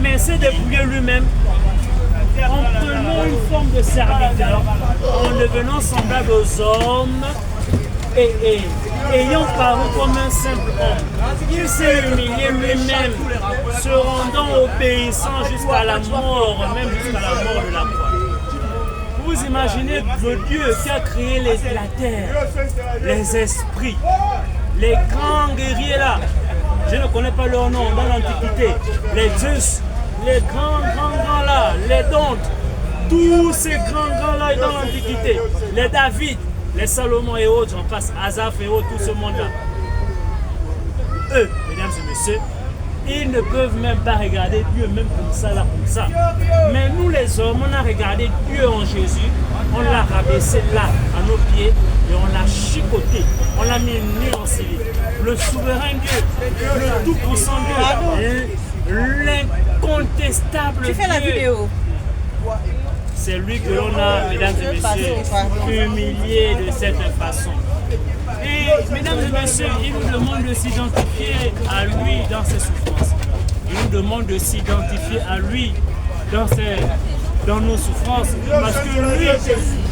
mais s'est dépouillé lui-même en prenant une forme de serviteur, en devenant semblable aux hommes et ayant paru comme un simple homme. Il s'est humilié lui-même, se rendant obéissant jusqu'à la mort, même jusqu'à la mort de la croix. Vous imaginez le Dieu qui a créé la terre, les esprits, les grands guerriers là, je ne connais pas leur nom dans l'Antiquité, les Zeus, les grands là, les Dante, tous ces grands là dans l'Antiquité, les David, les Salomon et autres, j'en passe, Asaph et autres, tout ce monde-là. Eux, mesdames et messieurs, ils ne peuvent même pas regarder Dieu même comme ça, là, comme ça. Mais nous les hommes, on a regardé Dieu en Jésus, on l'a rabaissé là, à nos pieds, et on l'a chicoté, on l'a mis nu en civil. Le souverain Dieu, le tout-puissant Dieu, l'incontestable Dieu. Tu fais la vidéo. C'est lui que l'on a, mesdames et messieurs, humilié de cette façon. Et mesdames et messieurs, il nous demande de s'identifier à lui dans ses souffrances. Il nous demande de s'identifier à lui dans nos souffrances. Parce que lui,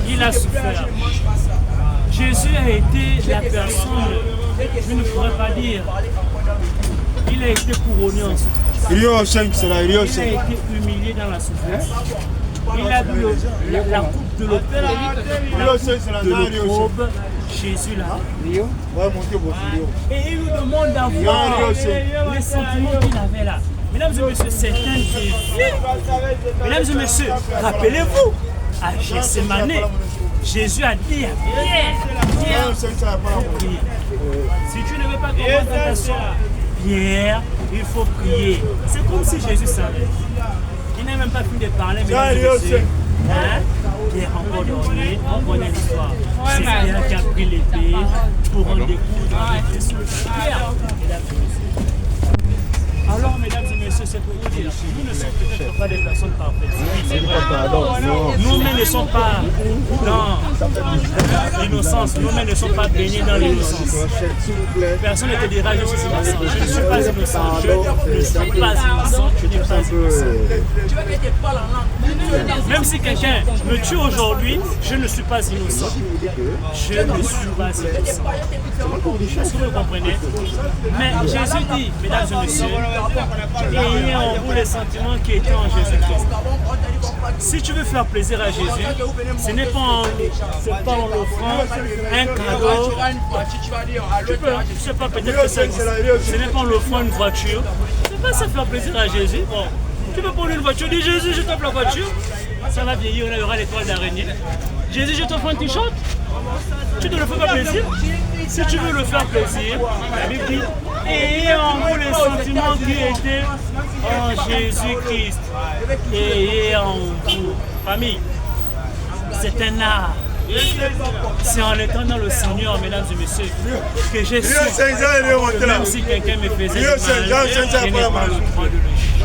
il a souffert. Jésus a été la personne, je ne pourrais pas dire, il a été couronné en souffrance. Il a été humilié dans la souffrance. Il a bu la coupe de l'autel, la coupe de l'opprobre, Jésus là. Et il nous demande d'avoir les sentiments qu'il avait là. Mesdames et messieurs, c'est un défi. Mesdames et messieurs, rappelez-vous, à Gethsémane, Jésus a dit à Pierre, si tu ne veux pas comprendre tentation, Pierre, il faut prier. C'est comme si Jésus savait. Il n'a même pas fini de parler, mesdames et messieurs. Pierre encore dormi, on connaît l'histoire. C'est Pierre qui a pris l'épée pour en découdre avec Jésus. Pierre, mesdames et messieurs. Alors, mesdames et messieurs, c'est pour vous dire, nous ne sommes peut-être pas des personnes parfaites. C'est vrai. Nous-mêmes ne sommes pas dans l'innocence. Nous-mêmes ne sommes pas baignés dans l'innocence. Personne ne te dira, je suis innocent. Je ne suis pas innocent. Je ne suis pas innocent. Je n'ai pas innocent. Même si quelqu'un me tue aujourd'hui, je ne suis pas innocent. Je ne suis pas innocent. Est-ce que vous comprenez? Mais Jésus dit, mesdames et messieurs, ayez en vous les sentiments qui étaient en Jésus-Christ. Si tu veux faire plaisir à Jésus, ce n'est pas en offrant un cadeau. Je ne sais pas, peut-être que ça existe. Ce n'est pas en offrant une voiture. C'est pas ça faire plaisir à Jésus. Bon, tu peux prendre une voiture, dis Jésus, je t'offre la voiture. Ça va vieillir, on aura l'étoile d'araignée. Jésus, je t'offre un t-shirt. Tu ne le fais pas plaisir. Si tu veux le faire plaisir, la Bible dit, ayez en vous les sentiments qui étaient en Jésus-Christ. Ayez en vous. Famille, c'est un art. C'est en étant dans le Seigneur, mesdames et messieurs, que j'ai su que même si quelqu'un me faisait du mal, je n'ai pas le droit de le juger.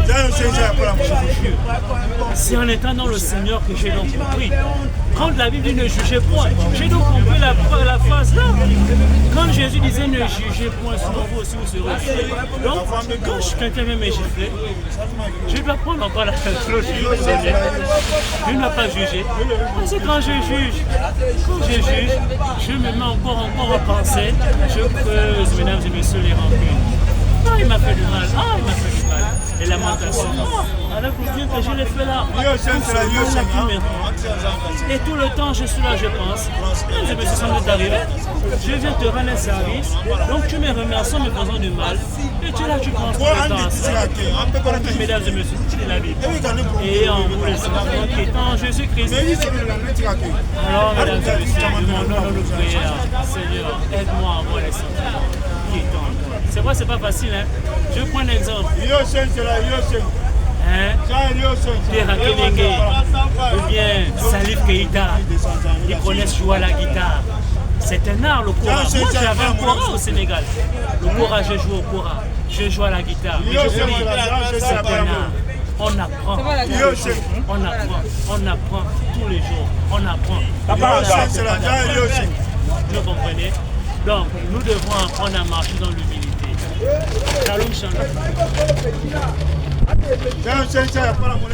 C'est en étant dans le Seigneur que j'ai donc compris. Quand la Bible dit ne jugez point, j'ai donc compris la phrase là. Quand Jésus disait ne jugez point, sinon vous aussi vous serez jugés. Donc, quand quelqu'un vient me gifler, je dois prendre encore la cloche. Je ne dois pas juger. Parce que quand je juge, je me mets encore à penser, je creuse, mesdames et messieurs, les rancunes. Ah, il m'a fait du mal, il m'a fait du mal. Les lamentations. Avec le Dieu que je l'ai fait là, et tout le temps je suis là, je pense. Mesdames et messieurs, ça m'est arrivé. Je viens te rendre un service, donc tu me remercies en me faisant du mal. Et tu es là, tu penses tout le temps à ça. Mesdames et messieurs, c'est la Bible. Et en vous les sentiments qui est en Jésus-Christ. Alors, mesdames et messieurs, demandons nos prières. Seigneur, aide-moi à voir les sentiments qui est en toi. C'est vrai, c'est pas facile, hein. Je prends un exemple. Pierre Akenenge ou bien Salif Keïta, ils connaissent jouer à la guitare. C'est un art, le kora. Moi j'avais un kora au Sénégal. Le kora, je joue au kora. Je joue à la guitare. Mais je vous dis, c'est un art. On apprend tous les jours. On apprend tous les jours. On apprend. Vous comprenez? Donc, nous devons apprendre à marcher dans l'humilité. Shalom, shalom. C'est un seul, ça, il n'y a pas la monnaie.